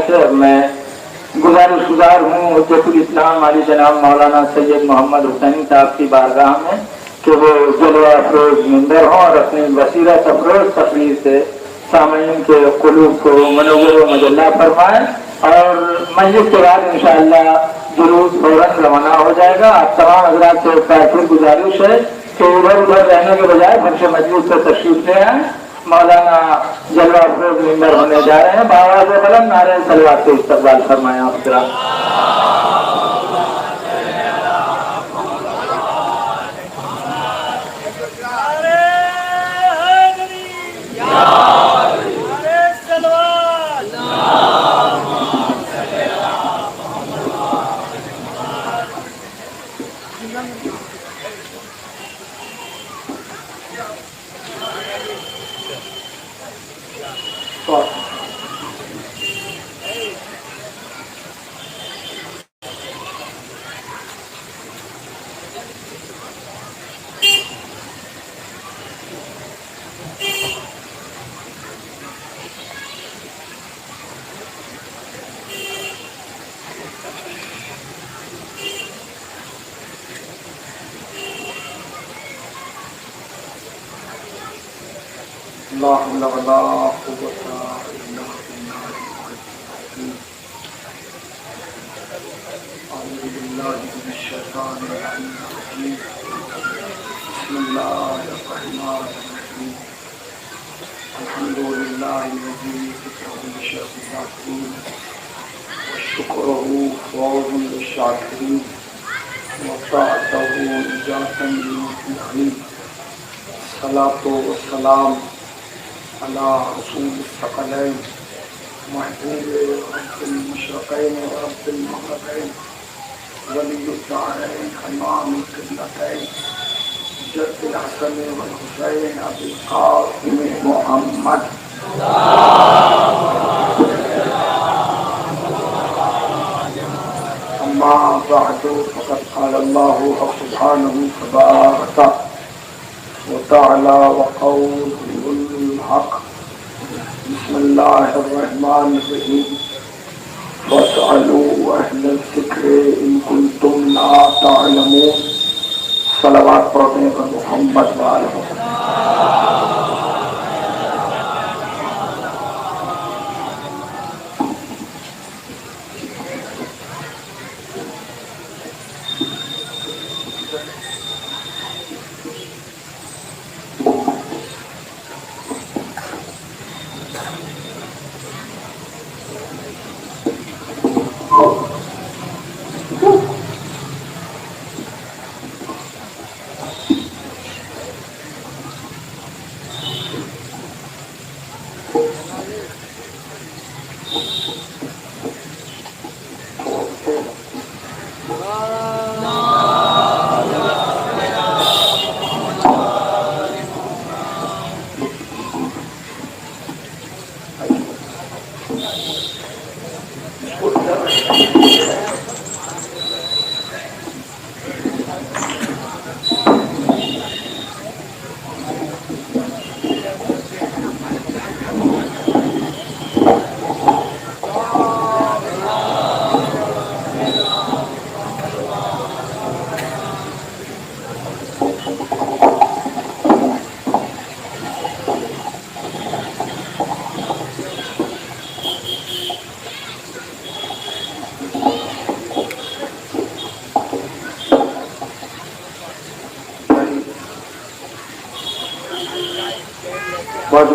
سے اب میں گزارش گزار ہوں حجت الاسلام علی جناب مولانا سید محمد حسینی صاحب کی بارگاہ میں کہ وہ جلوہ افروز منبر ہوں اور اپنی بصیرت افروز تقریر سے سامعین کے قلوب کو منور و مجلہ فرمائیں، اور مسجد کے بعد انشاءاللہ جلوس فوراً روانہ ہو جائے گا۔ آپ تمام حضرات سے ایک بار پھر گزارش ہے کہ ادھر ادھر رہنے کے بجائے پھر سے مسجد سے تشریف لے آئیں۔ مولانا جلوہ افروز ممبر ہونے جا رہے ہیں، بآواز بلند نعرہ صلوات سے استقبال فرمائیں آپ کرام۔ لا حول ولا قوة إلا بالله العظيم. أعوذ بالله من الشيطان الرجيم. بسم الله الرحمن الرحيم. الحمد لله الذي ذكره لشرف الذاكرين وشكره فوز للشاكرين وطاعته نجاة للمطيعين. الصلاة والسلام على رسول الثقلين محبوب رب المشرقين ورب المغربين ولي الدارين حمام القبلتين جد الحسن والحسين أبي القاسم محمد. أما بعد فقد قال الله سبحانه تبارك وتعالى وقوله الحق. بسم الله الرحمن الرحيم. فاسألوا أهل الذكر إن كنتم لا تعلمون. صلوات پڑھتے ہیں محمد وآلہ وسلم.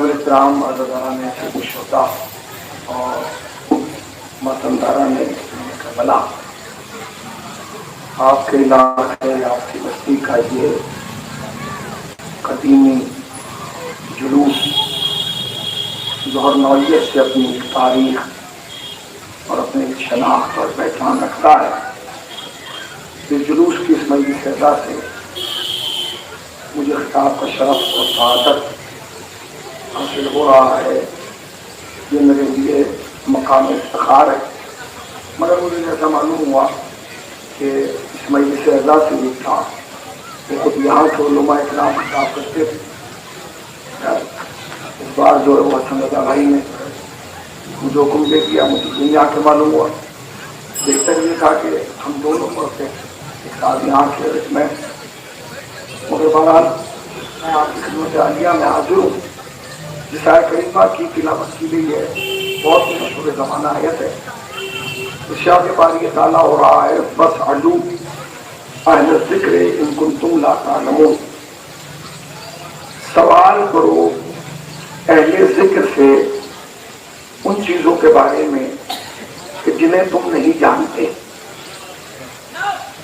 احترام عزاداران شہداء اور ماتمداران کربلا، آپ کے علاقے آپ کی بستی کا یہ قدیمی جلوس ظہر نوعیت سے اپنی ایک تاریخ اور اپنی ایک شناخت اور پہچان رکھتا ہے. اس جلوس کی اس مجلس اعزاز سے مجھے خطاب کا شرف اور سعادت حاصل ہو رہا ہے. یہ میرے لیے مقام افتخار ہے، مگر مجھے ایسا معلوم ہوا کہ اس مجلس اعزاز سے یہ تھا کہ خود یہاں کے علماء اکرام خطاب کرتے تھے. اس بار جو ہے وہ حسن رضا بھائی نے مجھے حکم دے دیا، مجھے دنیا کے معلوم ہوا، بہتر یہ تھا کہ ہم دونوں پڑھتے، ایک ساتھ یہاں کے میں، مگر بہرحال میں آپ کی خدمت عالیہ میں حاضر ہوں۔ جس آیت کریمہ کی تلاوت کی گئی ہے بہت ہی مشہور زمانہ آیت ہے۔ ارشاد باری تعالیٰ ہو رہا ہے فاسألوا اہل الذکر ان کنتم لا تعلمون، سوال کرو اہل ذکر سے ان چیزوں کے بارے میں کہ جنہیں تم نہیں جانتے۔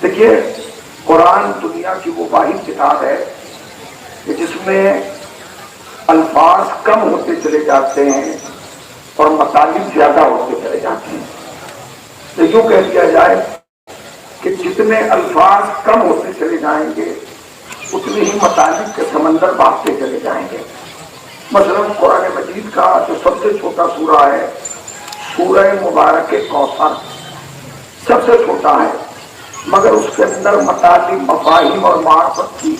دیکھیے قرآن دنیا کی وہ واحد کتاب ہے کہ جس میں الفاظ کم ہوتے چلے جاتے ہیں اور مطالب زیادہ ہوتے چلے جاتے ہیں۔ تو یوں کہہ دیا جائے کہ جتنے الفاظ کم ہوتے چلے جائیں گے اتنے ہی مطالب کے سمندر بانٹتے چلے جائیں گے۔ مثلا قرآن مجید کا جو سب سے چھوٹا سورہ ہے سورہ مبارک کوثر، سب سے چھوٹا ہے، مگر اس کے اندر مطالب، مفاہیم اور معرفت کی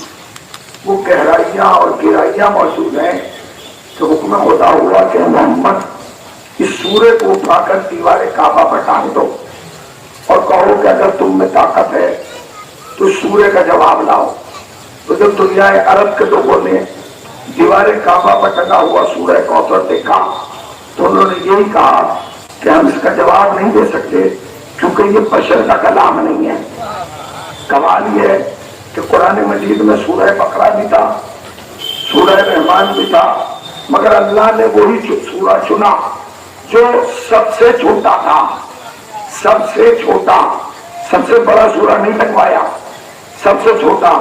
وہ گہرائیاں اور گہرائیاں موجود ہیں کہ حکم خدا ہوا کہ محمد اس سورے کو اٹھا کر دیوار کعبہ پر ٹانگ دو اور کہو کہ اگر تم میں طاقت ہے تو سورے کا جواب لاؤ۔ تو جب دنیا عرب کے لوگوں نے دیوار کعبہ پر ٹنگا ہوا سورہ کوثر دیکھا تو انہوں نے یہی کہا کہ ہم اس کا جواب نہیں دے سکتے کیونکہ یہ بشر کا کلام نہیں ہے۔ کمال یہ ہے کہ قرآن مجید میں سورہ بقرہ بھی تھا، سورہ رحمان بھی تھا، مگر اللہ نے وہی سورہ چنا جو سب سے چھوٹا تھا، سب سے چھوٹا، سب سے بڑا سورہ نہیں لگوایا، سب سے چھوٹا،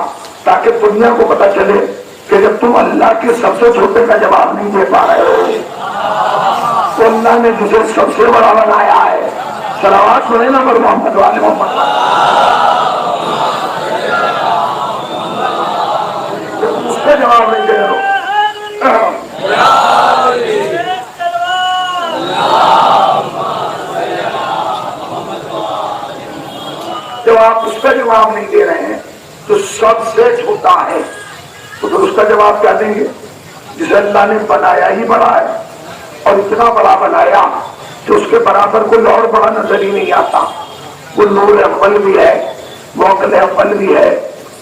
تاکہ دنیا کو پتہ چلے کہ جب تم اللہ کے سب سے چھوٹے کا جواب نہیں دے پا رہے ہو تو اللہ نے جسے سب سے بڑا بنایا ہے۔ صلوات پڑھیں نا پر محمد والے محمد، اس کا جواب نہیں دے رہے جب آپ اس کا جواب نہیں دے رہے ہیں تو سب سے چھوٹا ہے تو پھر اس کا جواب کیا دیں گے؟ جسے اللہ نے بنایا ہی بڑا ہے اور اتنا بڑا بنایا کہ اس کے برابر کوئی اور بڑا نظر ہی نہیں آتا۔ وہ نور اول بھی ہے، وہ عقل اول بھی ہے،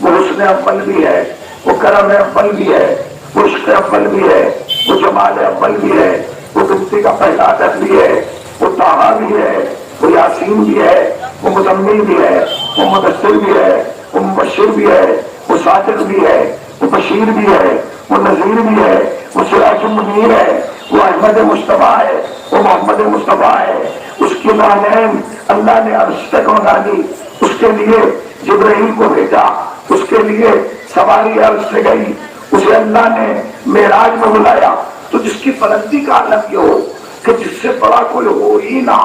وہ حسن اول بھی ہے، وہ کرم اول بھی ہے، وہ عشق اول بھی ہے، وہ جمال اول بھی ہے، وہ گنتی کا پہلا عدد بھی ہے، وہ طٰہٰ بھی ہے، وہ یاسین بھی ہے، وہ مزمل بھی ہے، وہ مدثر بھی ہے، وہ مبشر بھی ہے، وہ صادق بھی ہے، وہ بشیر بھی ہے، وہ نذیر بھی ہے، وہ سراج المنیر ہے، وہ احمد مصطفیٰ ہے، وہ محمد مصطفیٰ ہے۔ اس کی نعلین اللہ نے عرش تک منگا دی، اس کے لیے جبرائیل کو بھیجا، اس کے لیے سواری عرش سے گئی، اسے اللہ نے معراج میں بلایا۔ تو جس کی بلندی کا عالم یہ ہو کہ جس سے بڑا کوئی ہو ہی نہ،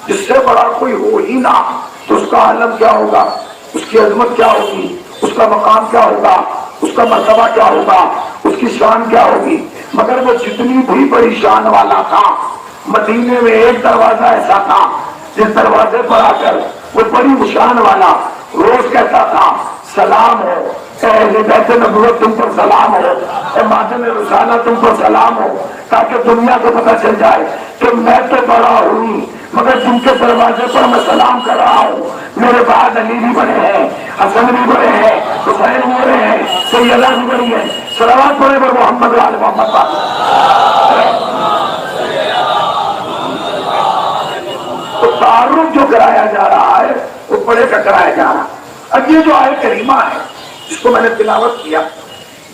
جس سے بڑا کوئی ہو ہی نہ، تو اس کا عالم کیا ہوگا، اس کی عظمت کیا ہوگی، اس کا مقام کیا ہوگا، اس کا مرتبہ کیا ہوگا، اس کی شان کیا ہوگی۔ مگر وہ جتنی بھی بڑی شان والا تھا، مدینے میں ایک دروازہ ایسا تھا جس دروازے پر آ کر وہ بڑی شان والا روز کہتا تھا سلام ہو اے اہل بیت نبوت، تم پر سلام ہو، اے مادن رسالہ تم پر سلام ہو، تاکہ دنیا کو پتہ چل جائے کہ میں تو بڑا ہوں مگر جن کے دروازے پر میں سلام کر رہا ہوں میرے بعد علی بھی بڑے ہیں، حسن بھی بڑے ہیں، حسین بھی بڑے ہیں، سیدہ بھی بڑی ہے۔ صلوات پڑھیں پر محمد وآل محمد پر۔ تو تعارف جو کرایا جا رہا ہے وہ بڑے کا کرایا جا رہا ہے۔ اب یہ جو آیت کریمہ ہے جس کو میں نے تلاوت کیا،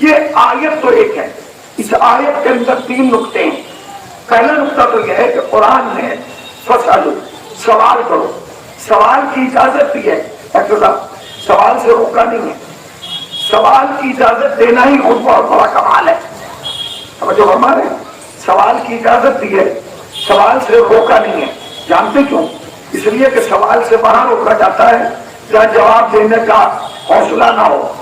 یہ آیت تو ایک ہے، اس آیت کے اندر 3 نقطے ہیں۔ پہلا نقطہ تو یہ ہے کہ قرآن نے فَاسْأَلُوا، سوال کرو، سوال کی اجازت دی ہے، سوال سے روکا نہیں ہے، سوال کی اجازت دینا ہی خود بہت بڑا کمال ہے۔ سمجھو ہمارے سوال کی اجازت دی ہے، سوال سے روکا نہیں ہے۔ جانتے کیوں؟ اس لیے کہ سوال سے وہاں روکا جاتا ہے جہاں جواب دینے کا حوصلہ نہ ہو،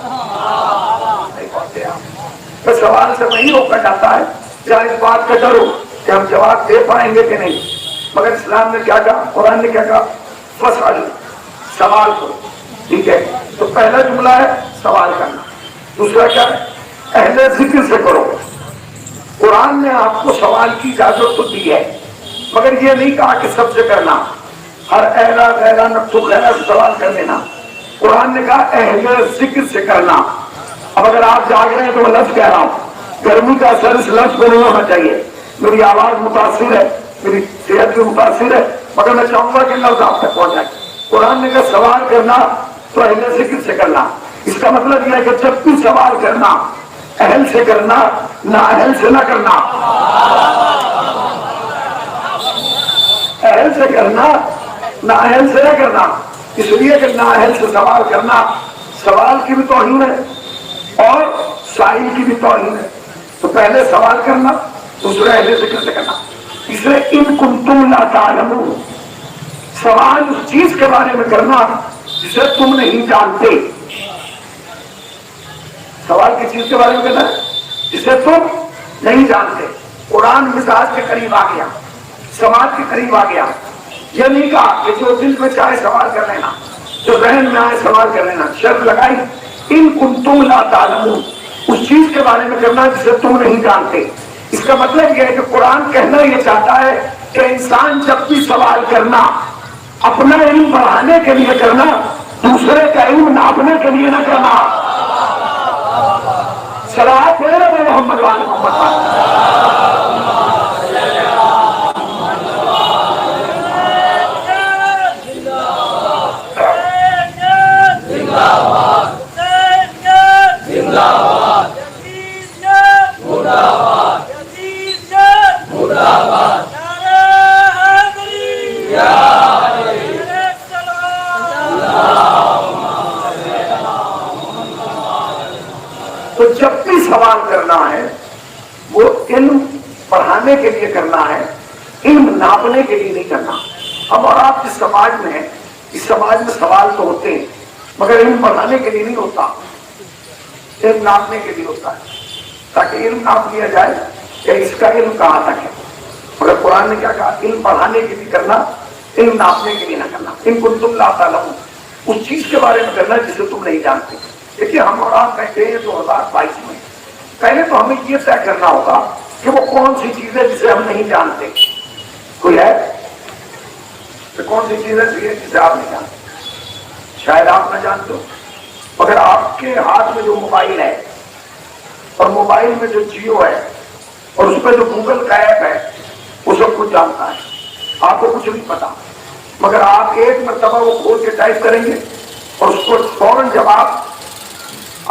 تو سوال سے وہیں روکا جاتا ہے جہاں اس بات کا ڈر ہو کہ ہم جواب دے پائیں گے کہ نہیں۔ مگر اسلام نے کیا کہا، قرآن نے کیا کہا، فَاسْأَلُوا، سوال کرو، ٹھیک ہے۔ تو پہلا جملہ ہے سوال کرنا، دوسرا کیا ہے، اہل ذکر سے کرو۔ قرآن نے آپ کو سوال کی اجازت تو دی ہے مگر یہ نہیں کہا کہ سب سے کرنا، ہر اہلا غیرہ نفسو غیرہ سے سوال کر لینا۔ قرآن نے کہا اہل ذکر سے کرنا۔ اب اگر آپ جاگ رہے ہیں تو میں لفظ کہہ رہا ہوں، گرمی کا اثر اس لفظ پہ نہیں ہونا چاہیے، میری آواز متاثر ہے، میری صحت بھی متاثر ہے، مگر میں چاہوں گا کہ لفظ آپ تک پہنچ جائے۔ قرآن نے کہا سوال کرنا تو اہل ذکر سے کرنا۔ اس کا مطلب یہ ہے کہ جب بھی سوال کرنا اہل سے کرنا، نہ اہل سے نہ کرنا، اہل سے کرنا نہ اہل سے نہ کرنا۔ اس لیے کہ نہ اہل سے سوال کرنا سوال کی بھی توہین ہے اور سائل کی بھی توہین ہے۔ تو پہلے سوال کرنا، دوسرے اہل ذکر سے کرنا۔ اس لیے ان کنتم لا تعلمون، سوال اس چیز کے بارے میں کرنا جسے تم نہیں جانتے۔ سوال کس چیز کے بارے میں کرنا ہے؟ جسے تم نہیں جانتے۔ قرآن مزاج کے قریب آ گیا، سماج کے قریب آ گیا۔ یہ نہیں کہا کہ جو دل میں چاہے سوال کر لینا، جو ذہن میں آئے سوال کر لینا، شرط لگائی ان کنتم لا تعلمون، اس چیز کے بارے میں کرنا جسے تم نہیں جانتے۔ اس کا مطلب یہ ہے کہ قرآن کہنا یہ چاہتا ہے کہ انسان جب بھی سوال کرنا اپنا علم بڑھانے کے لیے کرنا، دوسرے کا علم ناپنے کے لیے نہ کرنا۔ صلوات ہے محمد وعلی محمد۔ تو جب بھی سوال کرنا ہے وہ علم پڑھانے کے لیے کرنا ہے، علم ناپنے کے لیے نہیں کرنا۔ ہم اور آپ جس سماج میں ہیں، اس سماج میں سوال تو ہوتے ہیں مگر علم پڑھانے کے لیے نہیں ہوتا، علم ناپنے کے لیے ہوتا ہے، تاکہ علم ناپ لیا جائے کہ اس کا علم کہاں تک ہے۔ مگر قرآن نے کیا کہا؟ علم پڑھانے کے لیے کرنا، علم ناپنے کے لیے نہ کرنا۔ ان کنتم لا تعلمون، اس چیز کے بارے میں کرنا جسے تم نہیں جانتے۔ دیکھیے ہم اور آپ بیٹھے ہیں 2022 میں، پہلے تو ہمیں یہ طے کرنا ہوگا کہ وہ کون سی چیز ہے جسے ہم نہیں جانتے۔ کوئی ہے کہ کون سی چیز ہے جسے آپ نہیں جانتے؟ شاید آپ نہ جانتے ہو، مگر آپ کے ہاتھ میں جو موبائل ہے اور موبائل میں جو جیو ہے اور اس پہ جو گوگل کا ایپ ہے وہ سب کچھ جانتا ہے، آپ کو کچھ نہیں پتا، مگر آپ ایک مرتبہ وہ کھول کے ٹائپ کریں گے اور اس کو فوراً جواب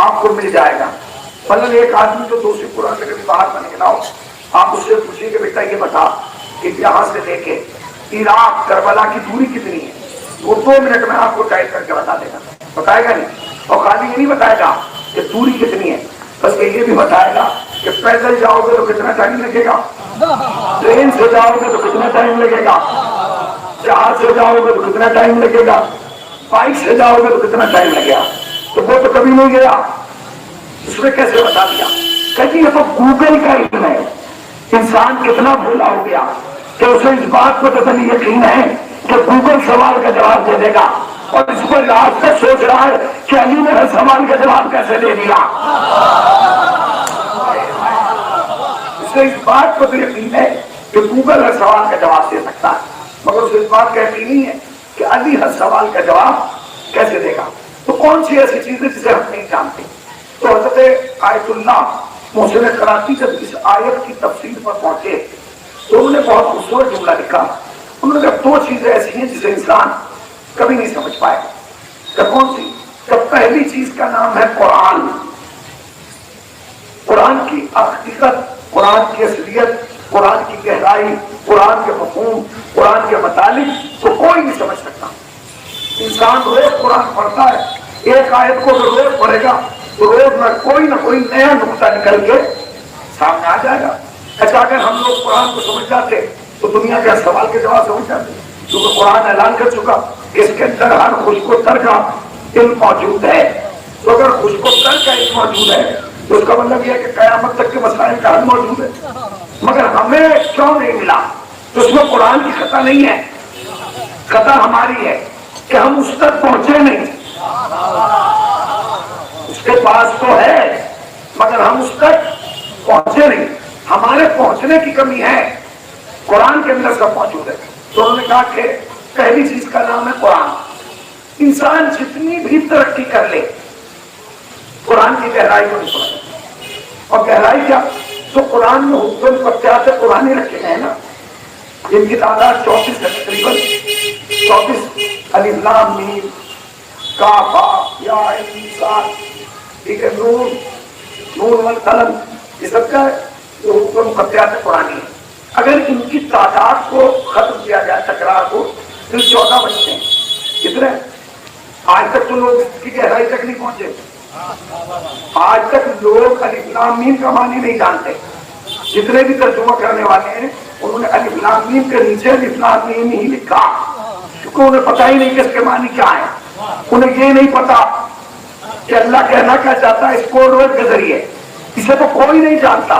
آپ کو مل جائے گا۔ مثلاً ایک آدمی جو دوسری قرآن سے کبھی باہر نہ نکلا ہو، آپ اس سے پوچھیں کہ بیٹا یہ بتا کہ یہاں سے لے کے عراق کربلا کی دوری کتنی ہے، وہ 2 منٹ میں آپ کو ٹائپ کر کے بتا دے گا، بتائے گا نہیں؟ اور خالی یہ نہیں بتائے گا کہ دوری کتنی ہے، بس یہ بھی بتائے گا کہ پیدل جاؤ گے تو کتنا ٹائم لگے گا، ٹرین سے جاؤ گے تو کتنا ٹائم لگے گا، جہاز سے جاؤ گے تو کتنا ٹائم لگے گا، بائک سے جاؤ گے تو کتنا ٹائم لگے گا۔ تو وہ تو کبھی نہیں گیا، اس نے کیسے بتا دیا؟ کہ یہ تو گوگل کا علم ہے۔ انسان کتنا بھولا ہو گیا کہ اسے اس بات کو تو نہیں یقین ہے کہ گوگل سوال کا جواب دے دے گا، اور اس پر آج تک سوچ رہا ہے کہ علی نے ہر سوال کا جواب کیسے دے دیا۔ اسے اس بات کو تو یقین ہے کہ گوگل ہر سوال کا جواب دے سکتا ہے، مگر اسے اس بات کا یقین نہیں ہے کہ علی ہر سوال کا جواب کیسے دے گا۔ تو کون سی ایسی چیز ہے جسے ہم نہیں جانتے؟ تو حضرت آیت اللہ محسن کراچی جب اس آیت کی تفسیر پر پہنچے تو انہوں نے بہت خوبصورت جملہ لکھا۔ انہوں نے کہا 2 چیزیں ایسی ہیں جسے انسان کبھی نہیں سمجھ پائے گا۔ کہ کون سی؟ کہ پہلی چیز کا نام ہے قرآن، قرآن کی حقیقت، قرآن کی اصلیت، قرآن کی گہرائی، قرآن کے مفہوم، قرآن کے مطالب کو کوئی نہیں سمجھ سکتا۔ انسان روز قرآن پڑھتا ہے، ایک آیت کو اگر روز پڑھے گا تو روز نہ کوئی نیا نقطہ نکل کے سامنے آ جائے گا۔ ایسا اگر ہم لوگ قرآن کو سمجھ جاتے تو دنیا کے سوال کے جواب سمجھ جاتے، کیونکہ قرآن اعلان کر چکا کہ اس کے اندر ہر خشک و تر کا علم موجود ہے۔ تو اگر خشک و تر کا علم موجود ہے تو اس کا مطلب یہ ہے کہ قیامت تک کے مسائل کا حل موجود ہے، مگر ہمیں کیوں نہیں ملا؟ تو اس میں قرآن کی خطا نہیں ہے، خطا ہماری ہے کہ ہم اس تک پہنچے نہیں۔ اس کے پاس تو ہے مگر ہم اس تک پہنچے نہیں، ہمارے پہنچنے کی کمی ہے۔ قرآن کے اندر سب موجود ہے. تو انہوں نے کہا کہ پہلی چیز کا نام ہے قرآن. انسان جتنی بھی ترقی کر لے قرآن کی گہرائی کو نہیں سمجھتا. اور گہرائی کیا؟ تو قرآن میں حکم پرچار قرآن رکھے گئے ہیں نا، جن کی تعداد 34 ہے تقریباً 34. الف لام میم کاف یا عین صاد، ٹھیک ہے، نون نون والقلم، یہ سب کا جو حکم پرچار قرآن ہے. اگر ان کی تعداد کو ختم کیا جائے تکرار کو تو 14 بچتے ہیں. کتنے؟ آج تک تو لوگ اس کی گہرائی تک نہیں پہنچے. آج تک لوگ الف لام میم کا معنی نہیں جانتے. جتنے بھی ترجمہ کرنے والے ہیں انہوں نے الف لام میم کے نیچے الف لام میم ہی لکھا، کیونکہ انہیں پتہ ہی نہیں کہ اس کے معنی کیا ہے. انہیں یہ نہیں پتا کہ اللہ کہنا کیا چاہتا ہے اس کوڈ ورڈ کے ذریعے. اسے تو کوئی نہیں جانتا،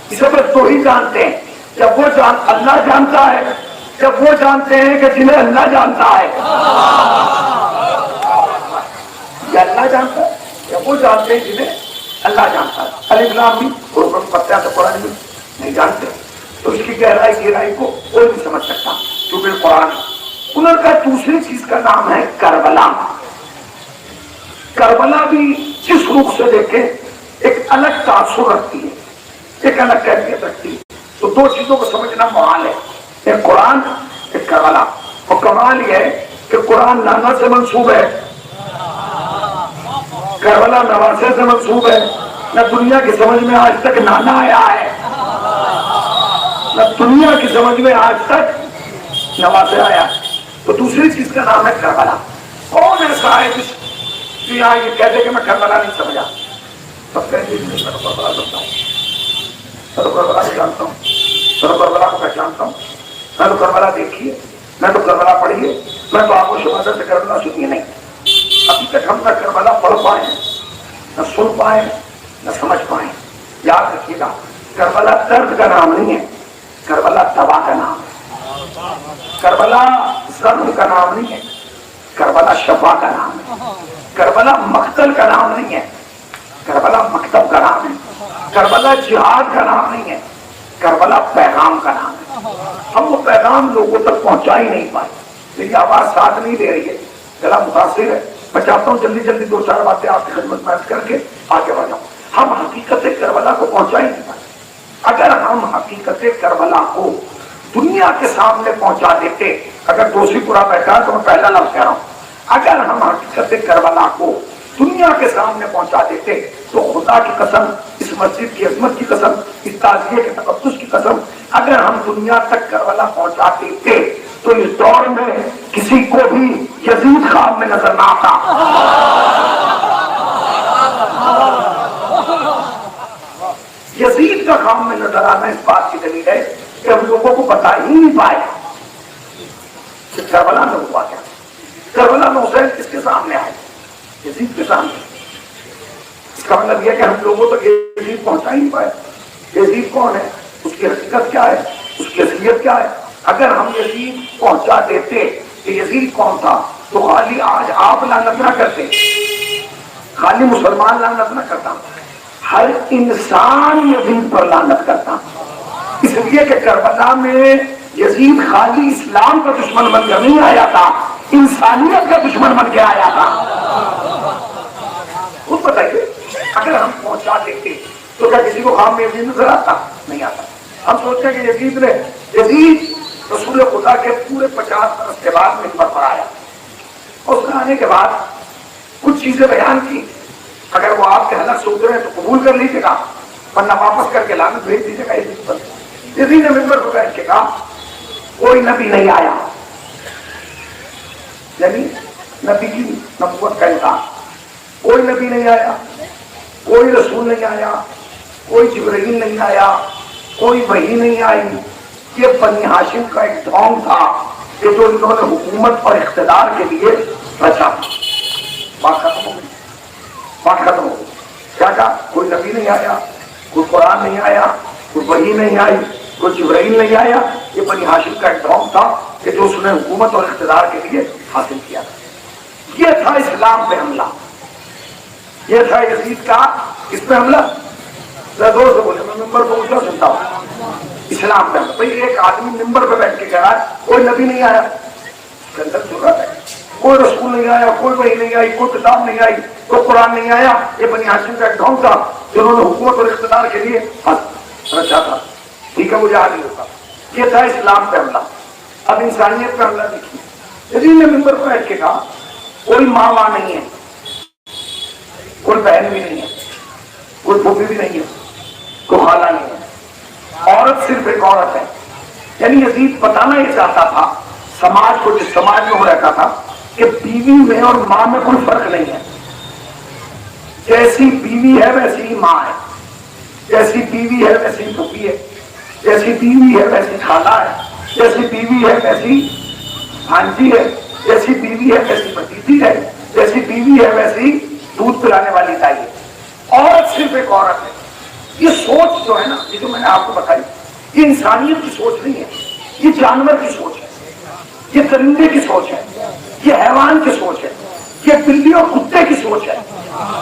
اسے بس دو ہی جانتے ہیں. جب وہ اللہ جانتا ہے، جب وہ جانتے ہیں کہ جنہیں اللہ جانتا ہے. یہ اللہ جانتا ہے، جب وہ جانتے ہیں جنہیں اللہ جانتا ہے. الف لام میم حروف مقطعہ سے قرآن میں نہیں جانتے تو اس کی گہرائی کو کوئی نہیں سمجھ سکتا کیونکہ قرآن. انہوں کا دوسری چیز کا نام ہے کربلا. کربلا بھی جس روح سے دیکھیں ایک الگ تاثر رکھتی ہے، ایک الگ کیفیت رکھتی ہے. تو دو چیزوں کو سمجھنا محال ہے، ایک قرآن ایک کربلا. اور کمال یہ ہے کہ قرآن نانا سے منسوب ہے، کربلا نواسے سے منسوب ہے. نہ دنیا کی سمجھ میں آج تک نانا آیا ہے، نہ دنیا کی سمجھ میں آج تک نواسے آیا. تو دوسری چیز کا نام ہے کربلا. کون ایسا ہے جس یہاں یہ کہتے کہ میں کربلا نہیں سمجھا؟ سب کہتے ہیں میں تو کربلا سمجھتا ہوں، میں تو کربلا جانتا ہوں، میں تو کربلا کو پہچانتا ہوں، میں تو کربلا دیکھیے، میں تو کربلا پڑھیے، میں تو آپ کو شہادت سے کربلا سنیے نہیں. ابھی تک ہم نہ کربلا پڑھ پائے نہ سن پائے نہ سمجھ پائے. یاد رکھیے گا کربلا درد کا نام نہیں ہے، کربلا تباہ کا نام ہے. کربلا ظلم کا نام نہیں ہے، کربلا شفا کا نام ہے. کربلا مقتل کا نام نہیں ہے، کربلا مکتب کا نام ہے. کربلا جہاد کا نام نہیں ہے، کربلا پیغام کا نام ہے. ہم وہ پیغام لوگوں تک پہنچا ہی نہیں پائے. میری آواز ساتھ نہیں دے رہی ہے، گلا متاثر ہے. میں چاہتا ہوں جلدی جلدی دو چار باتیں آپ کی خدمت میں عرض کر کے آگے بڑھ جاؤں. ہم حقیقت کربلا کو پہنچا ہی نہیں پائے. اگر ہم حقیقت کربلا کو دنیا کے سامنے پہنچا دیتے، اگر دوسری پورا بیٹھا ہے تو میں پہلا لفظ کہہ رہا ہوں، اگر ہم حقیقت کربلا کو دنیا کے سامنے پہنچا دیتے تو خدا کی قسم، اس مسجد کی عظمت کی قسم، اس تعزیے کے تقدس کی قسم، اگر ہم دنیا تک کربلا پہنچا دیتے تو اس دور میں کسی کو بھی یزید خواب میں نظر نہ آتا. یزید کا خواب میں نظر آنا اس بات کی دلیل ہے کہ ہم لوگوں کو بتا ہی نہیں پائے کہ کربلا میں ہوا کیا. کربلا میں حسین کس کے سامنے آئے؟ یزید کے سامنے. اس کا مطلب یہ کہ ہم لوگوں تک یزید پہنچا ہی نہیں پائے. یزید کون ہے، اس کی حقیقت کیا ہے، اس کی اصلیت کیا ہے. اگر ہم یزید پہنچا دیتے کہ یزید کون تھا تو خالی آج آپ لعنت نہ کرتے، خالی مسلمان لعنت نہ کرتا، ہر انسان یزید پر لعنت کرتا. اس لیے کہ کربلا میں یزید خالی اسلام کا دشمن بن کر نہیں آیا تھا، انسانیت کا دشمن بن کے آیا تھا. خود بتائیے اگر ہم پہنچا دیتے تو کیا کسی کو خواب میں یزید نظر آتا؟ نہیں آتا. ہم سوچتے ہیں کہ یزید رسول خدا کے پورے 50 برس کے بعد منبر پر آیا. اس میں آنے کے بعد کچھ چیزیں بیان کی. اگر وہ آپ کے حلق سے اترے تو قبول کر لیجیے گا، ورنہ واپس کر کے لعنت بھیج دیجیے گا یزید پر. یزید نے منبر پر بیٹھ کے کہا کوئی نبی نہیں آیا، یعنی نبی کی نبوت کا انکار. کوئی نبی نہیں آیا، کوئی رسول نہیں آیا، کوئی جبرائیل نہیں آیا، کوئی وحی نہیں آئی. یہ بنی ہاشم کا ایک ڈھونگ تھا کہ جو انہوں نے حکومت اور اقتدار کے لیے رچا. بات ختم ہو گئی، بات ختم ہو گئی. کیا کہا؟ کوئی نبی نہیں آیا، کوئی قرآن نہیں آیا، کوئی وحی نہیں آئی، کوئی جبرائیل نہیں آیا. یہ بنی ہاشم کا ایک ڈھونگ تھا کہ جو اس نے حکومت اور اقتدار کے لیے حاصل کیا. یہ تھا اسلام پہ حملہ، یہ تھا یزید کا اس پہ حملہ. زور سے بولے، میں ممبر کو اونچا سنتا ہوں. اسلام پہ بھائی ایک آدمی ممبر پہ بیٹھ کے کہہ رہا ہے کوئی نبی نہیں آیا، اس کے اندر ضرورت ہے، کوئی رسول نہیں آیا، کوئی وحی نہیں آئی، کوئی کتاب نہیں آئی، کوئی قرآن نہیں آیا، یہ بنی ہاشم کا ایک ڈھونگ تھا جنہوں نے حکومت اور اقتدار کے لیے رچا تھا، ٹھیک ہے، وہ یاد نہیں ہوتا، یہ تھا اسلام پہ حملہ۔ اب انسانیت پہ حملہ دیکھیے، یزید نے ممبر پہ بیٹھ کے کہا کوئی ماں ماں نہیں ہے، کوئی بہن بھی نہیں ہے، کوئی پھوپھی بھی نہیں ہے، کوئی خالہ نہیں ہے، عورت صرف ایک عورت ہے۔ یعنی یزید بتانا یہ چاہتا تھا سماج کو، جس سماج میں وہ رہتا تھا، کہ بیوی میں اور ماں میں کوئی فرق نہیں ہے، جیسی بیوی ہے ویسی ہی ماں ہے، جیسی بیوی ہے ویسی پھوپھی ہے، جیسی بیوی ہے ویسی خالہ ہے، جیسی بیوی ہے ویسی بھانجی ہے، جیسی بیوی ہے ویسی بھتیجی ہے، جیسی بیوی ہے ویسی دودھ پلانے والی دائی ہے۔ عورت صرف ایک عورت ہے۔ یہ سوچ جو ہے نا، یہ جو میں نے آپ کو بتائی، یہ انسانیت کی سوچ نہیں ہے، یہ جانور کی سوچ ہے، یہ درندے کی سوچ ہے، یہ حیوان کی سوچ ہے، یہ بلی اور کتے کی سوچ ہے۔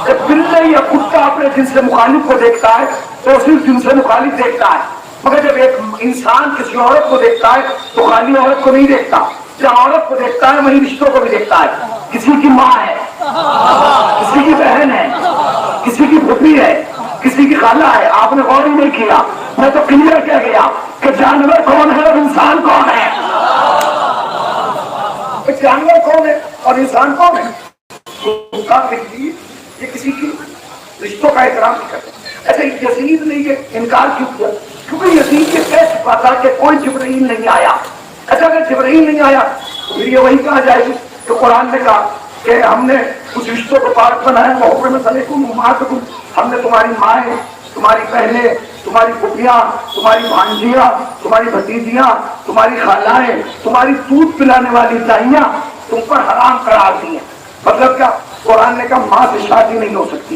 جب بلی یا کتا اپنے جن سے مخالف کو دیکھتا ہے تو صرف جن سے مخالف دیکھتا ہے، مگر جب ایک انسان کسی عورت کو دیکھتا ہے تو خالی عورت کو نہیں دیکھتا، جہاں عورت کو دیکھتا ہے وہیں رشتوں کو بھی دیکھتا ہے، کسی کی ماں ہے، کسی کی بہن ہے، کسی کی پھوپھی ہے، کسی کی خالہ ہے۔ آپ نے غور ہی نہیں کیا، میں تو کلیئر کہہ گیا کہ جانور کون ہے اور انسان کون ہے، جانور کون ہے اور انسان کون ہے۔ یہ کسی کی رشتوں کا احترام نہیں کرتے۔ ایسے یزید نے یہ انکار کیوں کیا؟ کیونکہ یزید یہ کہہ چکا تھا کہ کوئی جبرائیل نہیں آیا۔ اچھا اگر جبرائیل نہیں آیا تو پھر یہ وہی کہا جائے گی کہ قرآن نے کہا کہ ہم نے کچھ رشتوں کو پاک بنایا، ہم نے تمہاری مائیں، تمہاری بہنیں، تمہاری پھوپھیاں، تمہاری بھانجیاں، تمہاری بھتیجیاں، تمہاری خالائیں، تمہاری دودھ پلانے والی دائیاں تم پر حرام قرار دی ہیں۔ مطلب کیا؟ قرآن نے کہا ماں سے شادی نہیں ہو سکتی،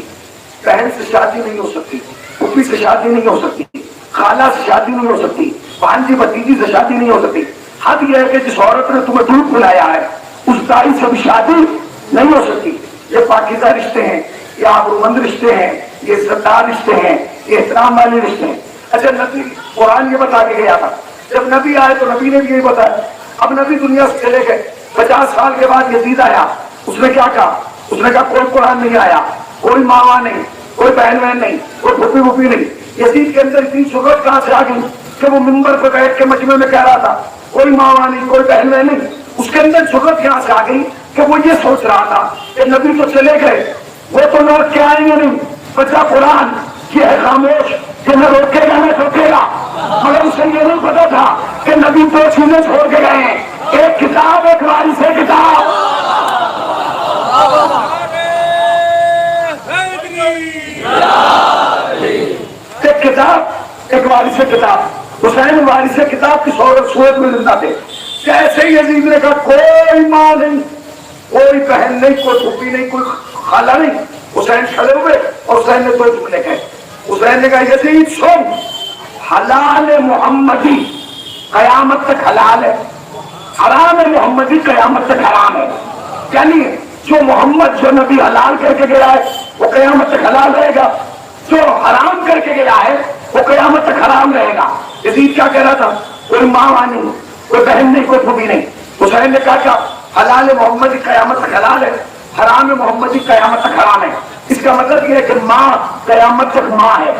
بہن سے شادی نہیں ہو سکتی، پھوپھی سے شادی نہیں ہو سکتی، خالہ سے شادی نہیں ہو سکتی، بھانجی بھتیجی سے شادی نہیں ہو سکتی۔ حد یہ ہے کہ جس عورت نے تمہیں دودھ پلایا ہے اس دائی سے بھی شادی نہیں ہو سکتی۔ یہ پاکیزہ رشتے ہیں، یہ آبرومند رشتے ہیں، یہ عزتدار رشتے ہیں، یہ احترام والے رشتے ہیں۔ اچھا نبی قرآن یہ بتا کے گیا تھا، جب نبی آئے تو نبی نے بھی یہی بتایا۔ اب نبی دنیا سے چلے گئے، 50 سال کے بعد یزید آیا، اس نے کیا کہا؟ اس نے کہا کوئی قرآن نہیں آیا، کوئی ماں نہیں، کوئی بہن بہن نہیں، کوئی پھوپھی پھوپھی نہیں۔ یزید کے اندر اتنی شہرت کہاں سے آ گئی کہ وہ ممبر پہ بیٹھ کے مجمع میں کہہ رہا تھا کوئی ماں نہیں، کوئی بہن بہن نہیں۔ اس کے اندر شہرت کہاں سے آ گئی کہ وہ یہ سوچ رہا تھا کہ نبی تو چلے گئے، وہ تو لوٹ کے آئیں گے نہیں، بچہ قرآن یہ ہے خاموش، کہ نہ روکے گا نہ ٹوکے گا۔ مگر اسے یہ نہیں پتا تھا کہ نبی دو چیزیں چھوڑ کے گئے ہیں، ایک کتاب، ایک وارث کتاب۔ ایک کتاب، ایک وارث کتاب۔ حسین وارث کتاب کی صورت میں زندہ تھے۔ کیسے یزید نے کہا کوئی ماں نہیں، کوئی بہن نہیں، کوئی پھوپھی نہیں، کوئی خالہ نہیں، حسین کھڑے ہوئے اور حسین نے دو جملے کہے۔ حسین نے کہا یزید سن، حلال محمدی قیامت تک حلال ہے، حرام محمدی قیامت تک حرام ہے۔ یعنی جو محمد جو نبی حلال کر کے گیا ہے وہ قیامت تک حلال رہے گا، جو حرام کر کے گیا ہے وہ قیامت تک حرام رہے گا۔ یزید کیا کہہ رہا تھا؟ کوئی ماں نہیں، کوئی بہن نہیں، کوئی پھوپھی نہیں۔ حسین نے کہا کیا؟ حلال محمدی قیامت تک حلال ہے، حرام محمدی قیامت تک حرام ہے۔ اس کا مطلب یہ ہے کہ ماں قیامت تک ماں ہے،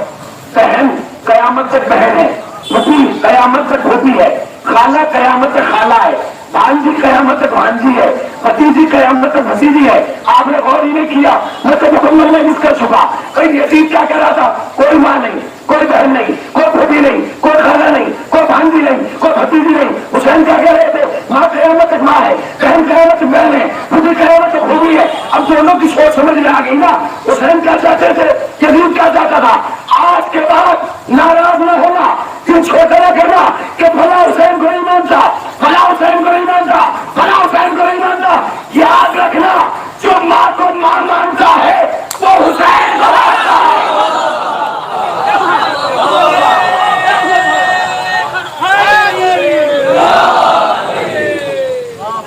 بہن قیامت تک بہن ہے، پھوپھی قیامت تک پھوپھی ہے، خالہ قیامت تک خالہ ہے، بھانجی قیامت تک بھانجی ہے، بھتیجی قیامت تک بھتیجی ہے۔ آپ نے غور ہی نہیں کیا، میں تو مکمل میں مس کر چکا۔ یزید کیا کہہ رہا تھا؟ کوئی ماں نہیں، کوئی بہن نہیں، کوئی پھوپھی نہیں، کوئی خالہ نہیں، کوئی بھانجی نہیں، کوئی بھتیجی نہیں۔ حسین کیا کہہ رہے تھے؟ ماں قیامت تک ماں ہے، بہن قیامت تک بہن ہے، پھوپھی قیامت تک پھوپھی ہے۔ اب دونوں کی سوچ سمجھ میں آ گئی نا۔ حسین کیا چاہتے تھے؟ یزید کیا چاہتا تھا؟ آج کے بعد ناراض نہ ہونا، کیوں چھوٹا نہ کرنا کہ بھلا حسین کو نہیں مانتا، بھلا حسین کو نہیں مانتا، بھلا حسین کو نہیں مانتا۔ یاد رکھنا جو ماں کو ماں مانتا ہے وہ حسین کو مانتا ہے۔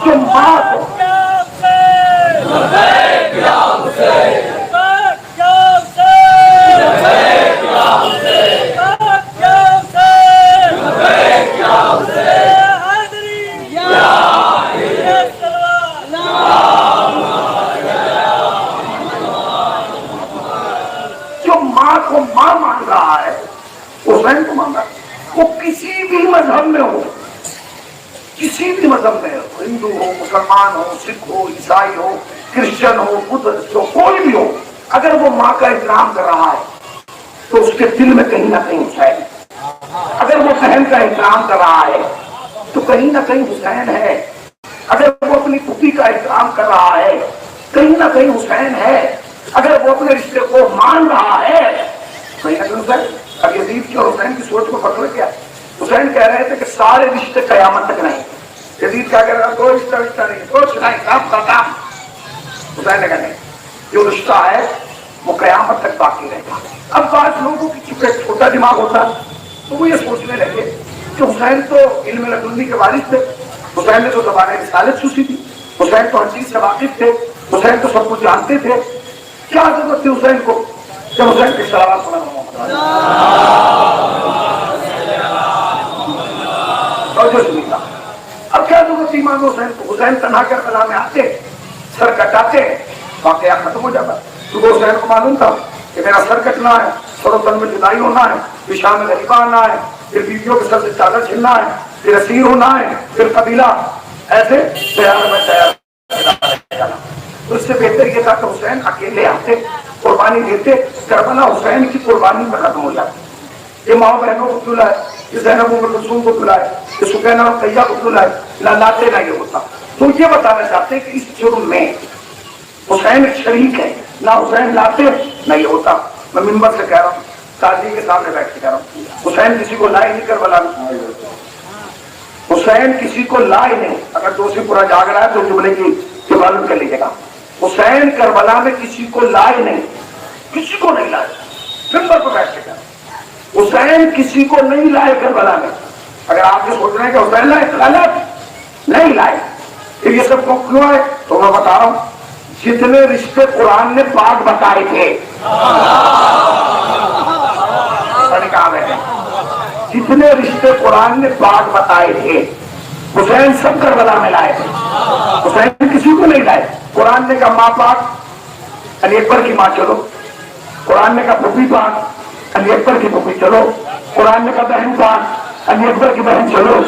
جو ماں کو ہندو ہو، مسلمان ہو، سکھ ہو، عیسائی ہو، کرسچن ہو، بدھسٹ ہو، کوئی بھی ہو، اگر وہ ماں کا احترام کر رہا ہے تو اس کے دل میں کہیں نہ کہیں حسین ہے۔ اگر وہ بہن کا احترام کر رہا ہے تو کہیں نہ کہیں حسین ہے۔ اگر وہ اپنی پھوپھی کا احترام کر رہا ہے کہیں نہ کہیں حسین ہے۔ اگر وہ اپنے رشتے کو مان رہا ہے کہیں نہ کہیں حسین۔ اب یزید کی اور حسین کی سوچ کو پکڑ کیا؟ حسین کہہ رہے تھے کہ سارے رشتے قیامت تک نہیں۔ یزید کیا کہہ رہا تھا؟ کوئی رشتہ نہیں، کچھ نہیں، کام کا کام۔ حسین نے کہا نہیں، جو رشتہ ہے وہ قیامت تک باقی رہے گا۔ اب بعض لوگوں کی چونکہ چھوٹا دماغ ہوتا تو وہ یہ سوچنے لگے کہ حسین تو علم لدنی کے وارث تھے، حسین نے تو زبان رسالت سوچی تھی، حسین تو ہر چیز سے واقف تھے، حسین تو سب کچھ جانتے تھے، کیا ضرورت تھی حسین کو کہ حسین کے شرابات سنا اب کیا ضرورت تھی امام حسین کو؟ حسین تنہا کربلا میں آتے، سر کٹاتے، واقعہ ختم ہو جاتا۔ کیونکہ حسین کو معلوم تھا کہ میرا سر کٹنا ہے، سر و تن میں جدائی ہونا ہے، پھر شام میں غریبہ آنا ہے، پھر بیویوں کے سر سے چادر چھلنا ہے، پھر اسیر ہونا ہے، پھر قبیلہ ایسے تیار میں تیار۔ اس سے بہتر یہ تھا کہ حسین اکیلے آتے، قربانی دیتے، کربلا حسین کی قربانی میں ختم ہو جاتی۔ یہ ماں بہنوں کو کیوں لائے، یہ زینب ام کلثوم کو کیوں لائے، یہ سکینہ اور رقیہ کو کیوں لائے، لاتے نہ یہ ہوتا۔ تو یہ بتانا چاہتے ہیں کہ اس جرم میں حسین ایک شریک ہے، نہ حسین لاتے نہ یہ ہوتا۔ میں منبر سے کہہ رہا ہوں، قاضی کے سامنے بیٹھ کے کہہ رہا ہوں، حسین کسی کو لائے نہیں کربلا میں، حسین کسی کو لائے نہیں۔ اگر دوشی پورا جاگ رہا ہے تو جملے کی حفاظت کر لیجیے گا۔ حسین کربلا میں کسی کو لائے نہیں، کسی کو نہیں لائے، منبر پر بیٹھ کے کہہ رہا ہوں، حسین کسی کو نہیں لائے کربلا میں۔ اگر آپ یہ سوچ رہے ہیں کہ حسین لائے، غلط، نہیں لائے۔ پھر یہ سب کو کیوں ہے تو میں بتا رہا ہوں، جتنے رشتے قرآن نے پاک بتائے تھے، جتنے رشتے قرآن نے پاک بتائے تھے حسین سب کربلا میں لائے تھے، حسین کسی کو نہیں لائے۔ قرآن نے کہا ماں پاک، علی اکبر کی ماں چلو، قرآن نے کہا پھوپھی پاک، علی اکبر کی پھوپھی چلو، قرآن نے کہا بہن پاک، علی اکبر کی بہن چلو،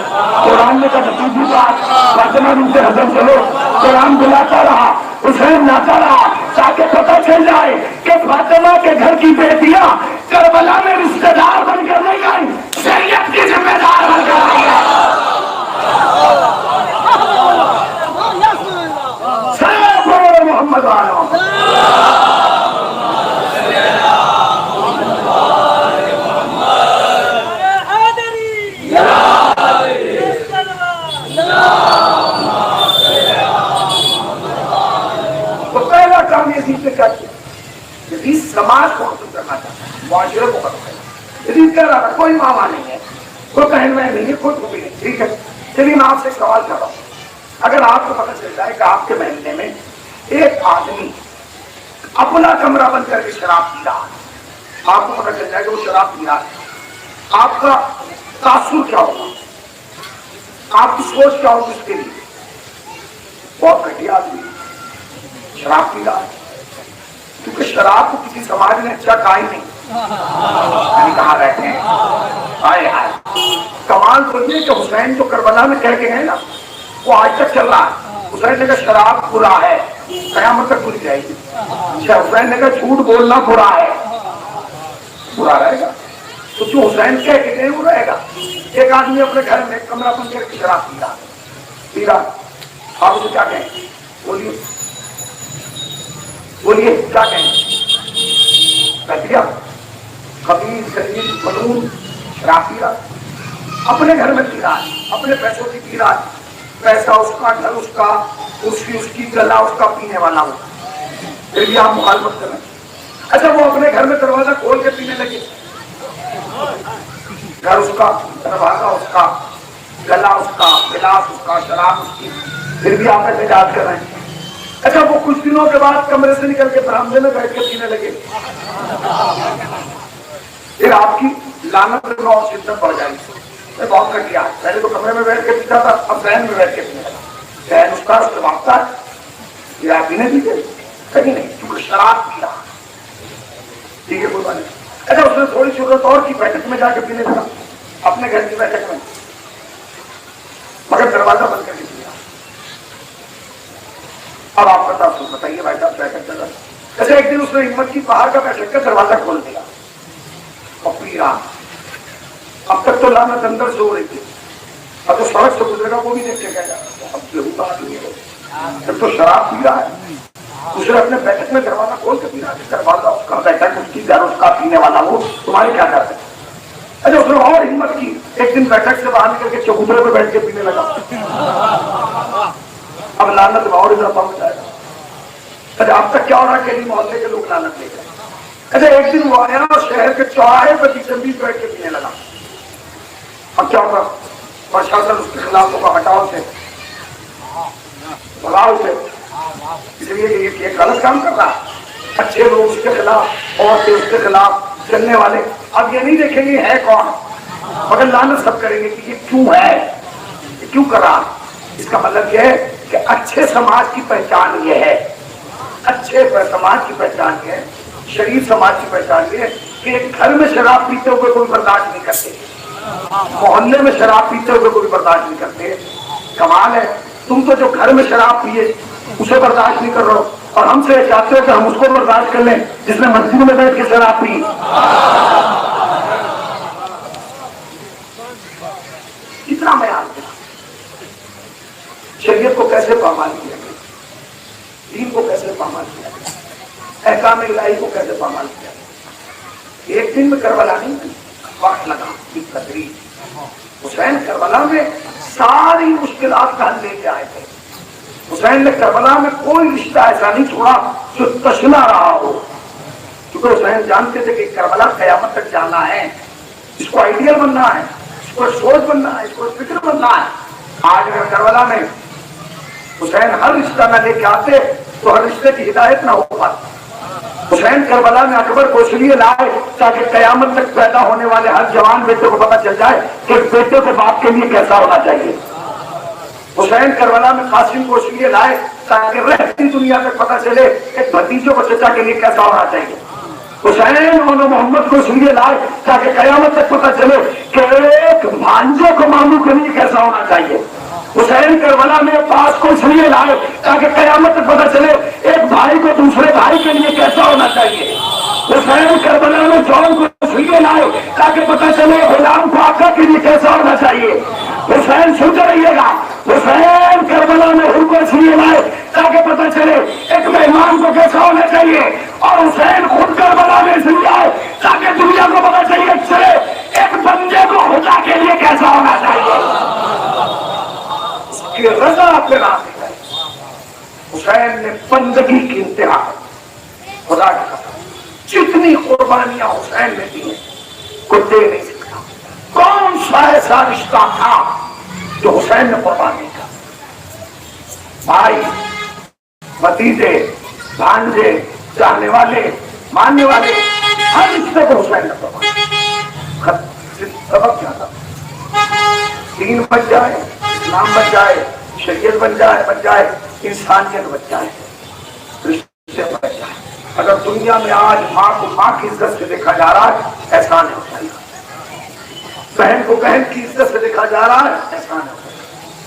قرآن نے کہا بھتیجی پاک، فاطمہ بنت حسن چلو۔ قرآن بلاتا رہا، حسین لاتا رہا، تاکہ پتہ چل جائے کہ فاطمہ کے گھر کی بیٹیاں کربلا میں رشتہ دار بن کر نہیں آئی، شریعت کی ذمہ دار بن کر آئی ہیں۔ محمد تو پہلا کام یزید نے کیا کیا؟ یزید سماج کو ختم کرنا چاہتا، معاشرے کو ختم کرنا۔ یزید کہہ رہا تھا کوئی ماما نہیں ہے، کوئی بہن بہن نہیں ہے، کوئی پھوپھی نہیں۔ ٹھیک ہے، چلیے میں آپ سے ایک سوال کر رہا ہوں، اگر آپ کو پتہ چل جائے کہ آپ کے محلے میں ایک آدمی اپنا کمرہ بند کر کے شراب پی رہا ہے، آپ کو پتہ چل جائے کہ وہ شراب پی رہا ہے، آپ کا تاثر کیا ہوگا؟ آپ کی سوچ کیا ہوگی اس کے لیے؟ بہت گھٹیا آدمی شراب پی رہا ہے، کیونکہ شراب کو کسی سماج نے اچھا کہا ہی نہیں، یعنی کہاں رہتے ہیں آئے آئے۔ کمال تو یہ کہ حسین جو کربلا میں کہہ کے گئے نا وہ آج تک چل رہا ہے۔ حسین نے کہا شراب برا ہے، قیامت تک بری جائے گی۔ حسین نے کہا جھوٹ بولنا برا ہے، برا رہے گا۔ تو جو حسین کہہ کے گئے وہ رہے گا۔ ایک آدمی اپنے گھر میں کمرہ بند کر کے شراب پی رہا، آپ اسے کیا کہیں؟ بولیے بولیے کیا کہیں؟ گھٹیا، خبیث، خلیل، ملعون، شراب پی رہا، اپنے گھر میں پی رہا ہے، اپنے پیسوں کی پی رہا ہے، پیسہ اس کا، گھر اس کا، کرسی اس کی، گلا اس کا، پینے والا ہو، پھر بھی آپ مخالفت کریں۔ اچھا وہ اپنے گھر میں دروازہ کھول کے پینے لگے، گھر اس کا، دروازہ اس کا، گلا اس کا، گلاس اس کا، شراب اس کی، پھر بھی آپ احتجاج کر رہے ہیں۔ اچھا وہ کچھ دنوں کے بعد کمرے سے نکل کے برآمدے میں بیٹھ کے پینے لگے، پھر آپ کی لعنت میں اور شدت بڑھ جائے گی۔ میں بہت کر کیا، پہلے تو کمرے میں بیٹھ کے پیتا تھا، اب ذہن میں بیٹھ کے پینے لگا۔ ذہن اس کا واقع ہے، یہ آپ پینے دیتے کہیں نہیں، کیونکہ شراب پی رہا۔ ٹھیک ہے، کوئی بات نہیں۔ اچھا اس نے تھوڑی ضرورت اور کی، بیٹھک میں جا کے پینے لگا، اپنے گھر کی بیٹھک میں، مگر دروازہ بند کر کے پیا۔ اب آپ بتائیے بھائی صاحب کیا کرتا تھا. ایسے ایک دن اس نے ہمت کی پہاڑ کا بیٹھک کا دروازہ کھول دیا اور پی رہا. اب تک تو لعنت اندر سے ہو رہی تھی, اب تو سڑک سے گزرے گا وہ بھی دیکھ کے کہہ گا اب بےحودہ آدمی ہے, جب تو شراب پی رہا ہے. دوسرے اپنے بیٹھک میں دروازہ کھول کے پی رہا ہے. دروازہ اس کا بیٹھک اس کی گھر اس کا پینے والا وہ تمہارے کیا کرتے ہیں. اچھا اس نے اور ہمت کی, ایک دن بیٹھک سے باہر نکل کے چبوترے پہ بیٹھ کے پینے لگا. اب لعنت میں اور اضافہ ہو جائے گا. اچھا اب تک کیا ہو رہا ہے کہ محلے کے لوگ لعنت لے گئے. اچھا ایک دن وہ آیا اور شہر کے چوراہے پہ بیچ بیٹھ کے پینے لگا. اب کیا ہوگا, پرشاسن اس کے خلاف ہوگا, ہٹاؤ سے بھگاؤ سے, اس لیے یہ غلط کام کر رہا. اچھے لوگ اس کے خلاف, عورتیں اس کے خلاف, چلنے والے اب یہ نہیں دیکھیں گے ہے کون, مگر لعنت سب کریں گے کہ یہ کیوں ہے, یہ کیوں کر رہا. اس کا مطلب یہ ہے کہ اچھے سماج کی پہچان یہ ہے, اچھے سماج کی پہچان یہ ہے, شریف سماج کی پہچان یہ ہے کہ ایک گھر میں شراب پیتے ہوئے کوئی برداشت نہیں کرتے, محلے میں شراب پیتے ہوئے کوئی برداشت نہیں کرتے. کمال ہے, تم تو جو گھر میں شراب پیے اسے برداشت نہیں کر رہے ہو, اور ہم سے چاہتے ہو کہ ہم اس کو برداشت کر لیں جس نے مسجد میں بیٹھ کے شراب پی. کتنا بیان کیا, شریعت کو کیسے پامال کیا گیا, دین کو کیسے پامال کیا گیا, احکام الہی کو کیسے پامال کیا گیا. ایک دن میں کربلا نہیں, وقت لگا کی تدریج. حسین کربلا میں ساری مشکلات کا حل لے کے آئے تھے. حسین نے کربلا میں کوئی رشتہ ایسا نہیں چھوڑا جو تشنا رہا ہو, کیونکہ حسین جانتے تھے کہ کربلا قیامت تک جانا ہے, اس کو آئیڈیل بننا ہے, اس کو سوچ بننا ہے, اس کو فکر بننا ہے. آج اگر کربلا میں حسین ہر رشتہ نہ لے کے آتے تو ہر رشتے کی ہدایت نہ ہو پاتی. حسین کربلا میں اکبر کو اس لیے لائے تاکہ قیامت تک پیدا ہونے والے ہر جوان بیٹے کو پتہ چل جائے کہ بیٹے کو باپ کے لیے کیسا ہونا چاہیے. حسین کربلا میں قاسم کو اس لیے لائے تاکہ رہتی دنیا میں پتہ چلے کہ بھتیجوں کو چچا کے لیے کیسا ہونا چاہیے. حسین اور محمد کو اس لیے لائے تاکہ قیامت تک پتہ چلے کہ ایک بھانجے کو ماموں کے لیے کیسا ہونا چاہیے. حسین کربلا میں عباس کو اس لیے لائے تاکہ قیامت تک پتہ چلے ایک بھائی کو دوسرے بھائی کے لیے کیسا ہونا چاہیے. حسین کربلا میں جون کو اس لیے لائے تاکہ پتہ چلے غلام کو آقا کے لیے کیسا ہونا چاہیے. حسین سنتے رہیے گا, حسین کربلا میں ہر کو اس لیے لائے تاکہ پتہ چلے ایک مہمان کو کیسا ہونا چاہیے, اور حسین خود کربلا میں اس لیے آئے تاکہ دنیا کو پتہ چلے ایک بندے کو خدا کے لیے کیسا ہونا چاہیے. کہ رضا پہ راضی ہے. حسین نے بندگی کی انتہا, خدا کی قسم جتنی قربانیاں حسین نے دی ہیں کوئی دے نہیں سکتا. کون سا ایسا رشتہ تھا جو حسین نے قربان نہیں کیا. بھائی, بھتیجے, بھانجے, جاننے والے, ماننے والے, ہر رشتے کو حسین نے قربان. سبب کیا تھا, دین بچ جائے, اسلام بچ جائے, شریعت بن جائے, انسانیت بچ جائے, رشتے بچ جائے. اگر دنیا میں آج ماں کو ماں کی عزت سے دیکھا جا رہا ہے احسان ہے حسین. بہن کو بہن کی عزت سے دیکھا جا رہا ہے احسان ہے.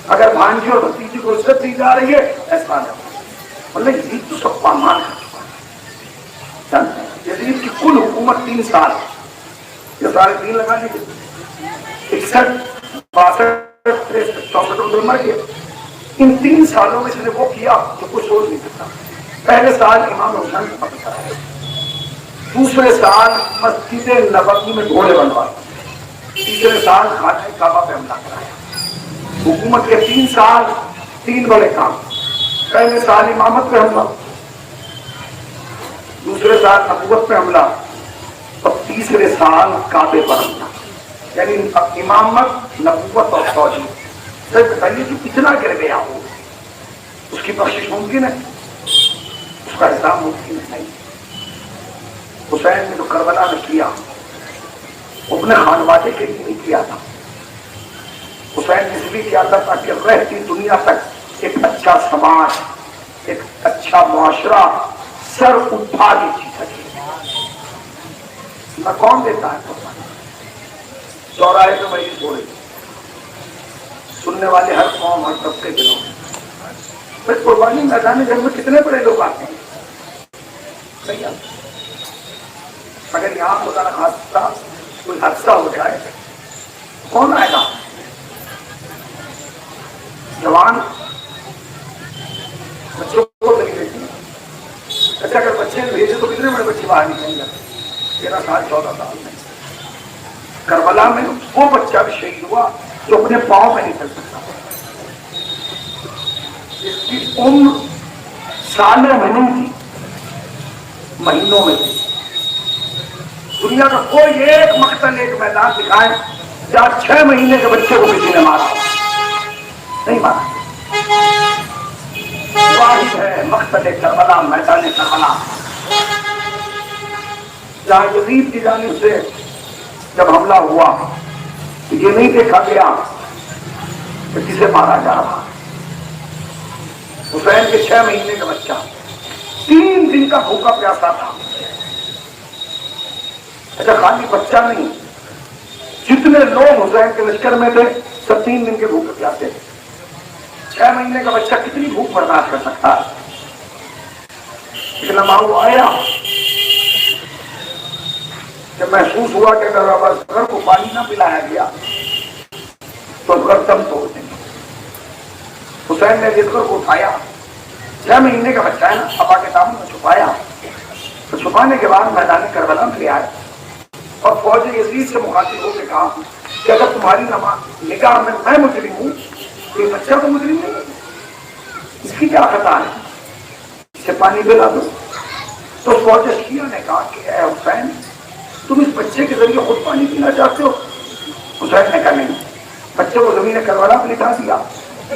اگر بھانجی اور بھتیجی کو عزت دی جا رہی ہے احسان ہے. مطلب یزید تو سب پامان ہے. یزید کی کل حکومت 3 سال, یہ سارے 3 لگا دیجیے, 61, 62, 64 مر گئے. ان 3 سالوں میں اس نے وہ کیا جو کوئی سوچ نہیں سکتا. پہلے سال امام حسین کو پکڑا ہے, دوسرے سال مسجد نبوی میں گھوڑے بنوائے, تیسرے سال خانہ کعبہ پہ حملہ کرایا. حکومت کے 3 سال 3 بڑے کام. پہلے سال امامت پہ حملہ, دوسرے سال نبوت پہ حملہ, اور تیسرے سال کعبے پر حملہ. یعنی امامت, نبوت اور فوجی سے بتائیے جو اتنا گر گیا ہو اس کی بخشش ممکن ہے, اس کا حساب ممکن ہے نہیں. حسین نے جو کربلا میں کیا اپنے خانوادے کے لیے نہیں کیا تھا. حسین نے اس لیے کیا تھا تاکہ رہتی دنیا تک ایک اچھا سماج, ایک اچھا معاشرہ سر اٹھا کے جی سکے. نہ کون دیتا ہے قربانی. چوراہے پہ مجلس ہو رہی, سننے والے ہر قوم ہر طبقے کے لوگ, بھائی قربانی میدان جنگ میں کتنے بڑے لوگ آتے ہیں؟ صحیح ہے، اگر یہاں خدا نہ خاصہ کوئی حادثہ ہو جائے کون آئے گا؟ جوان بچوں کو نہیں بھیجیں۔ اچھا اگر بچے بھیجے تو کتنے بڑے بچے باہر نکلیں گے؟ 13 سال 14 سال میں کربلا میں وہ بچہ بھی شہید ہوا جو اپنے پاؤں میں نہیں چل سکتا، اس کی عمر سالوں میں نہیں تھی، مہینوں میں تھی۔ دنیا کا کوئی ایک مقتل ایک میدان دکھائے جہاں 6 مہینے کے بچے کو کسی نے مارا، نہیں مارا۔ واحد ہے مقتل کربلا، میدان کربلا، جہاں یزید کی جانب سے جب حملہ ہوا تو یہ نہیں دیکھا گیا کہ کسے مارا جا رہا۔ حسین کے 6 مہینے کا بچہ 3 دن کا بھوکا پیاسا تھا۔ اچھا خالی بچہ نہیں، جتنے لوگ حسین کے لشکر میں تھے سب 3 دن کے بھوکے پیاسے تھے۔ 6 مہینے کا بچہ کتنی بھوک برداشت کر سکتا ہے؟ ایک لمحہ آیا کہ محسوس ہوا کہ اگر اصغر کو پانی نہ پلایا گیا تو اصغر دم توڑ دیں گے۔ حسین نے اصغر کو اٹھایا، 6 مہینے کا بچہ ہے نا، ابا کے دامن میں چھپایا، تو چھپانے کے بعد میدان کربلا میں لے آئے اور فوج یزید سے مخاطب ہو کے کہا کہ اگر تمہاری نگاہ میں مجرم ہوں تو یہ بچہ تو مجرم نہیں ہے، اس کی کیا خطا ہے، اسے پانی پلا دو۔ تو فوج شیعہ نے کہا کہ اے حسین تم اس بچے کے ذریعے خود پانی پینا چاہتے ہو؟ حسین نے کہا نہیں، بچے کو زمین کربلا پہ لٹا دیا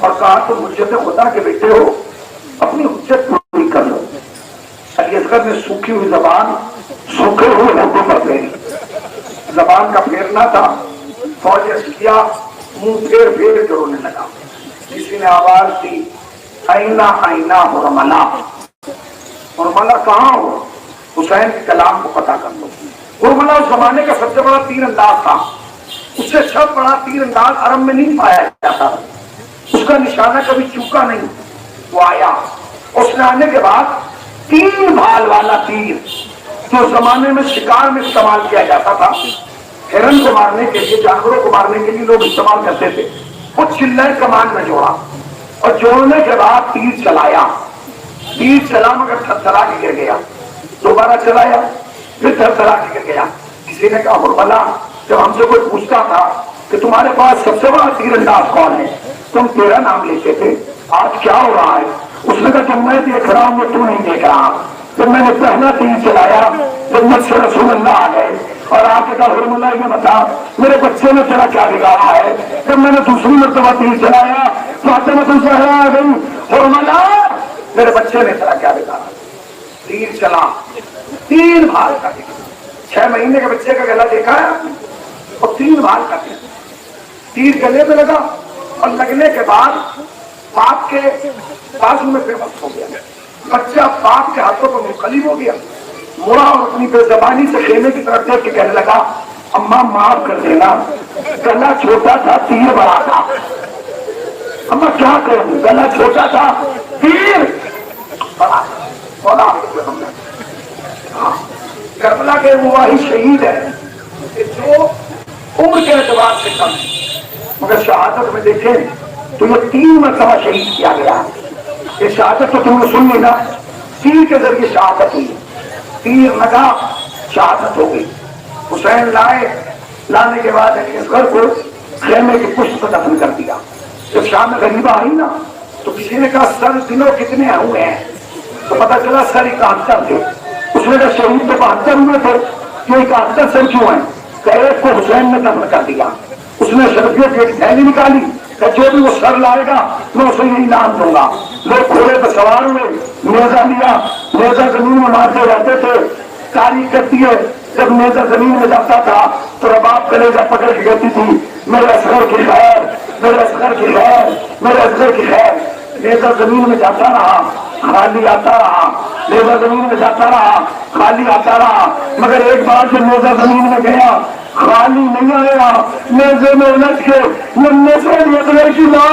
اور کہا تم حجت خدا کے بیٹے ہو، اپنی حجت پوری کر لو۔ علی اصغر نے سوکھی ہوئی زبان سوکھے ہوئے ہونٹوں پر پھیری، زبان کا پھیرنا تھا۔ فوج شیعہ منہ پھیر پھیر کے رونے لگا۔ کسی نے آواز دی آئینہ آئینہ حرملہ، حرملہ کہاں ہو؟ حسین کے کلام کو پتہ کر لو۔ حرملہ اس زمانے کا سب سے بڑا تیر انداز تھا، اس سے سب بڑا تیر انداز عرب میں نہیں پایا جاتا، اس کا نشانہ کبھی چوکا نہیں۔ وہ آیا، اس نے آنے کے بعد 3 بھال والا تیر جو زمانے میں شکار میں استعمال کیا جاتا تھا، ہرن کو مارنے کے لیے، جانوروں کو مارنے کے لیے لوگ استعمال کرتے تھے، وہ چلے کمان میں جوڑا اور جوڑنے کے بعد تیر چلایا، تیر چلا مگر تھرتھرا کے گر گیا، دوبارہ چلایا پھر تھرتھرا کے گر گیا۔ کسی نے کہا حرملہ جب ہم سے کوئی پوچھتا تھا کہ تمہارے پاس سب سے بڑا تیر انداز کون ہے تم تیرا نام لیتے تھے، آج کیا ہو رہا ہے؟ اس نے کہا جب میں دیکھ رہا ہوں وہ تو نہیں دیکھ رہا، جب میں نے پہلا تیر چلایا جنت سے رسول اللہ آ گئے اور آپ کے کہا حرملہ یہ بتا میرے بچے نے تیرا کیا بگاڑا ہے؟ جب میں نے دوسری مرتبہ تیر چلایا فاطمہ الزہرا آ گئی، حرملہ میرے بچے نے تیرا کیا بگاڑا؟ تیر چلا 3 بھال کا تیر، 6 مہینے کے بچے کا گلا دیکھا ہے آپ نے؟ اور 3 بھال کا تیر، تیر گلے پہ لگا اور لگنے کے بعد باپ کے بازو میں پھر وقت ہو گیا، بچہ باپ کے ہاتھوں پر منقلب ہو گیا، مڑا اور اپنی بے زبانی سے خیمے کی طرف دیکھ کے کہنے لگا اماں معاف کر دینا، گلا چھوٹا تھا تیر بڑا تھا۔ اماں کیا کروں، گلا چھوٹا تھا تیر بڑا تھا۔ کربلا کے مواہی شہید ہے کہ جو عمر کے اعتبار سے کم ہے، مگر شہادت میں دیکھیں تو یہ 3 مرتبہ شہید کیا گیا۔ یہ شہادت تو تم نے سن لی نا، تیر کے ذریعے شہادت ہوئی، تیر لگا شہادت ہو گئی۔ حسین لانے کے بعد اصغر کو خیمے کی پشت پر دفن کر دیا۔ جب شام میں غریبہ آئی نا تو کسی نے کہا سر دنوں کتنے ہوئے ہیں؟ تو پتا چلا سر 71 تھے۔ اس نے کہا شہید تو 72 ہوئے تھے، کیوں 71 سر کیوں ہیں؟ کہ ایک کو حسین نے دفن کر دیا۔ اس نے شرفیوں کی ایک تھیلی نکالی کہ جو بھی وہ سر لائے گا میں اسے یہ انعام دوں گا۔ لوگ گھوڑے پہ سوار ہوئے، نیزہ لیا، نیزہ زمین میں مارتے رہتے تھے، تاریخ کرتی ہے جب نیزہ زمین میں جاتا تھا تو رباب کلیجہ پکڑ کے کہتی تھی میرے اصغر کی خیر، میرے اصغر کی خیر، میرے اصغر کی خیر۔ نیزہ زمین میں جاتا رہا، خالی آتا رہا، نیزہ زمین میں جاتا رہا، خالی آتا رہا، مگر ایک بار جب نیزہ زمین میں گیا خالی نہیں آیا، نیزے میں الجھ کے ننے سے اصغر کی ماں